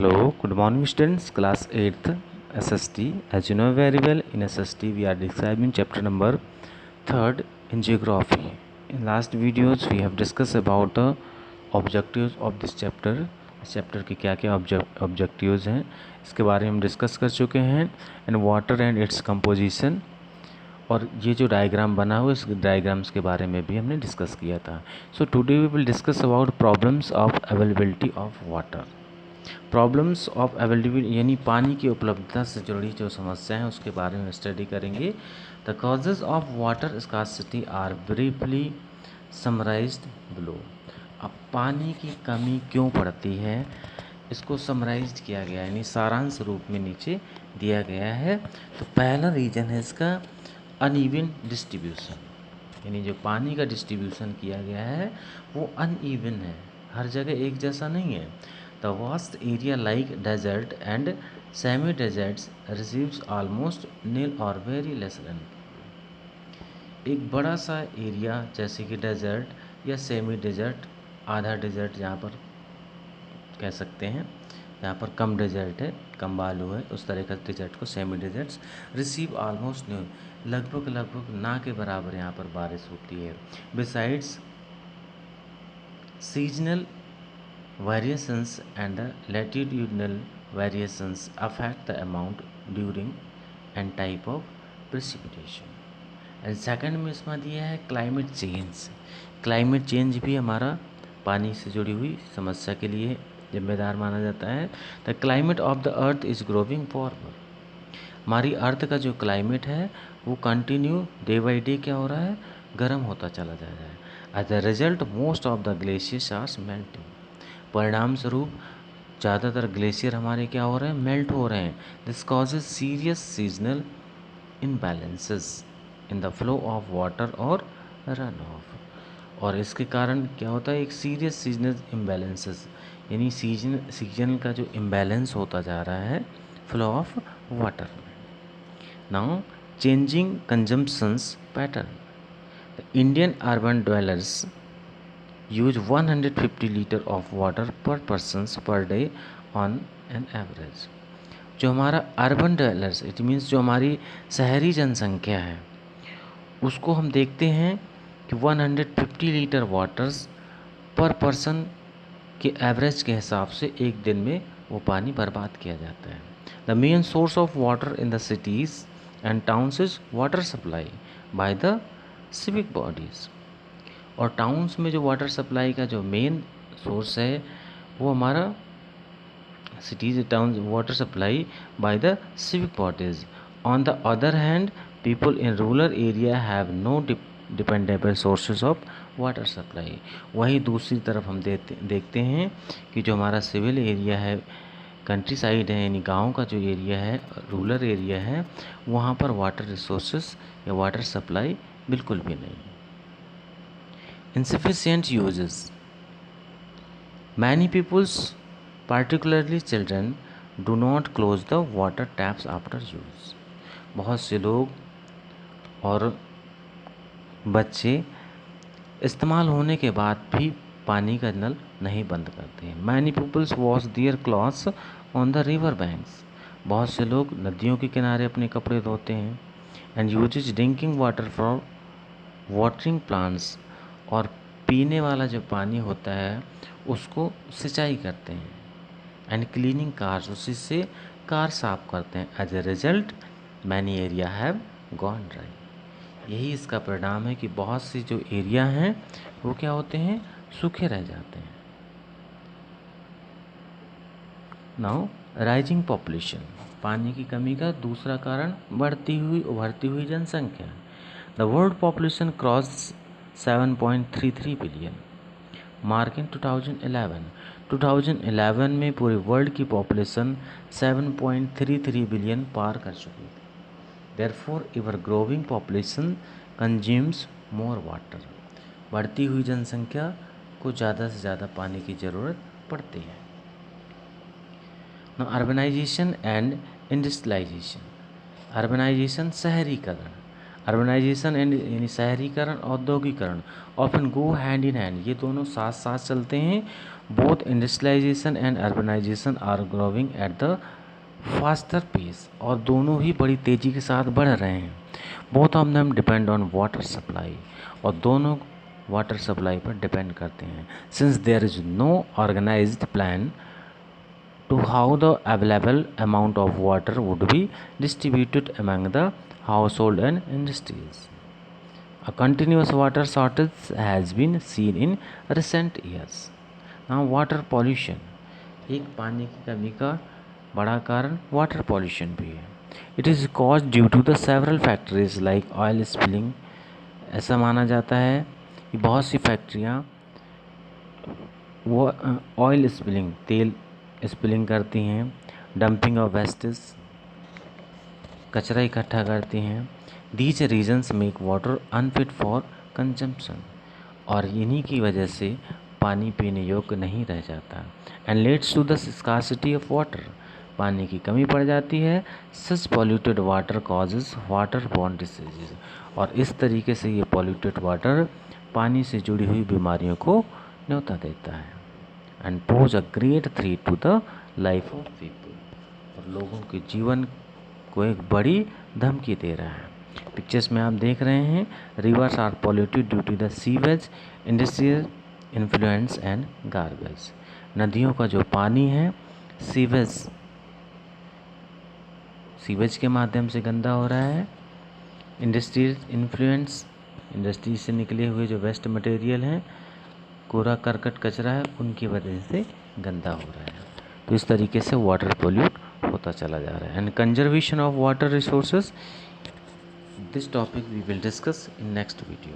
Hello, good morning students, class 8th SST. As you know very well, in SST we are describing chapter number 3rd in geography. In last videos we have discussed about the objectives of this chapter. इस chapter के क्या क्या objectives हैं इसके बारे में हम discuss कर चुके हैं. And water and its composition, और ये जो डायग्राम बना हुआ इस डायग्राम्स के बारे में भी हमने डिस्कस किया था. So today we will discuss about problems of availability of water. Problems of availability यानी पानी की उपलब्धता से जुड़ी जो समस्या है उसके बारे में स्टडी करेंगे. The causes of water scarcity are briefly summarized below. अब पानी की कमी क्यों पड़ती है इसको समराइज्ड किया गया यानी सारांश रूप में नीचे दिया गया है. तो पहला रीजन है इसका अनइवन डिस्ट्रीब्यूशन, यानी जो पानी का डिस्ट्रीब्यूशन किया गया है वो अनइवन है, हर जगह एक जैसा नहीं है. The vast area like desert and semi-deserts receives almost nil or very less rain. एक बड़ा सा एरिया जैसे कि डेजर्ट या सेमी डेजर्ट, आधा डेजर्ट जहाँ पर कह सकते हैं, जहाँ पर कम डेजर्ट है, कम बालू है, उस तरह का डेजर्ट को semi deserts. Receive almost new, लगभग ना के बराबर यहाँ पर बारिश होती है. Besides seasonal variations and the latitudinal variations affect the amount during and type of precipitation. And second में इसमें दिया है क्लाइमेट चेंज. क्लाइमेट चेंज भी हमारा पानी से जुड़ी हुई समस्या के लिए जिम्मेदार माना जाता है. The climate of the earth is growing forward. हमारी अर्थ का जो क्लाइमेट है वो कंटिन्यू डे बाई डे क्या हो रहा है, गर्म होता चला जा रहा है. As a result most of the glaciers are melting. परिणाम स्वरूप ज़्यादातर ग्लेशियर हमारे क्या हो रहे हैं, मेल्ट हो रहे हैं. This causes serious seasonal imbalances in the flow of water और रन ऑफ. और इसके कारण क्या होता है, एक सीरियस सीजनल इम्बैलेंसेस यानी सीजन का जो इम्बैलेंस होता जा रहा है फ्लो ऑफ वाटर में. Now changing consumptions pattern. Indian urban dwellers use 150 liter of water per persons per day on an average. जो हमारा अर्बन डेवलपर्स इट मीन्स जो हमारी शहरी जनसंख्या है उसको हम देखते हैं कि 150 लीटर वाटर्स पर पर्सन के एवरेज के हिसाब से एक दिन में वो पानी बर्बाद किया जाता है. The main source of water in the cities and towns is water supply by the civic bodies. और टाउन्स में जो वाटर सप्लाई का जो मेन सोर्स है वो हमारा cities towns water supply by the civic bodies. On the other hand people in rural area have no dependable sources of water supply. वहीं दूसरी तरफ हम देखते हैं कि जो हमारा सिविल एरिया है, कंट्री साइड है, यानी गाँव का जो एरिया है, रूरल एरिया है, वहाँ पर वाटर रिसोर्सेज या वाटर सप्लाई बिल्कुल भी नहीं. Insufficient uses. Many peoples, particularly children, do not close the water taps after use. बहुत से लोग और बच्चे इस्तेमाल होने के बाद भी पानी का नल नहीं बंद करते हैं. Many peoples wash their clothes on the river banks. बहुत से लोग नदियों के किनारे अपने कपड़े धोते हैं. And uses drinking water for watering plants. और पीने वाला जो पानी होता है उसको सिंचाई करते हैं. एंड क्लीनिंग कार्स, उसी से कार साफ करते हैं. As a result many area have gone dry. यही इसका परिणाम है कि बहुत सी जो एरिया हैं वो क्या होते हैं, सूखे रह जाते हैं. Now rising population. पानी की कमी का दूसरा कारण बढ़ती हुई उभरती हुई जनसंख्या. The world population cross 7.33 billion mark in 2011. 2011 में पूरे वर्ल्ड की पॉपुलेशन 7.33 बिलियन पार कर चुकी थी. Therefore ever growing population consumes more water. बढ़ती हुई जनसंख्या को ज़्यादा से ज़्यादा पानी की ज़रूरत पड़ती है. ना अर्बनाइजेशन एंड इंडस्ट्रियलाइजेशन. अर्बनाइजेशन शहरीकरण. अर्बनाइजेशन एंड यानी शहरीकरण, औद्योगिकरण often go hand in hand, ये दोनों साथ साथ चलते हैं। Both industrialization and urbanization are growing at the faster pace, और दोनों ही बड़ी तेज़ी के साथ बढ़ रहे हैं। Both of them depend on water supply, और दोनों वाटर सप्लाई पर डिपेंड करते हैं। Since there is no organized plan to how the available amount of water would be distributed among the household and industries. A continuous water shortage has been seen in recent years. Now water pollution, एक पानी की कमी का बड़ा कारण water pollution भी है। It is cause due to the several factories like oil spilling, ऐसा माना जाता है कि बहुत सी फैक्ट्रियाँ वो ऑयल स्पिलिंग, तेल स्पिलिंग करती हैं, डंपिंग ऑफ वेस्टेज, कचरा इकट्ठा करती हैं। These reasons make water unfit for consumption, और इन्हीं की वजह से पानी पीने योग्य नहीं रह जाता। And leads to the scarcity of water, पानी की कमी पड़ जाती है। Such polluted water causes water borne diseases, और इस तरीके से ये पॉल्यूटेड वाटर पानी से जुड़ी हुई बीमारियों को न्योता देता है। And pose a great threat to the life of people, और लोगों के जीवन को एक बड़ी धमकी दे रहा है। पिक्चर्स में आप देख रहे हैं, rivers are polluted due to the sewage, industrial influence and garbage. नदियों का जो पानी है सीवेज के माध्यम से गंदा हो रहा है। इंडस्ट्रियल इन्फ्लुएंस, इंडस्ट्री से निकले हुए जो वेस्ट मटेरियल हैं, कूड़ा करकट कचरा है, उनकी वजह से गंदा हो रहा है। तो इस तरीके से वाटर पोल्यूट होता चला जा रहा है। And conservation of water resources, this topic we will discuss in next video.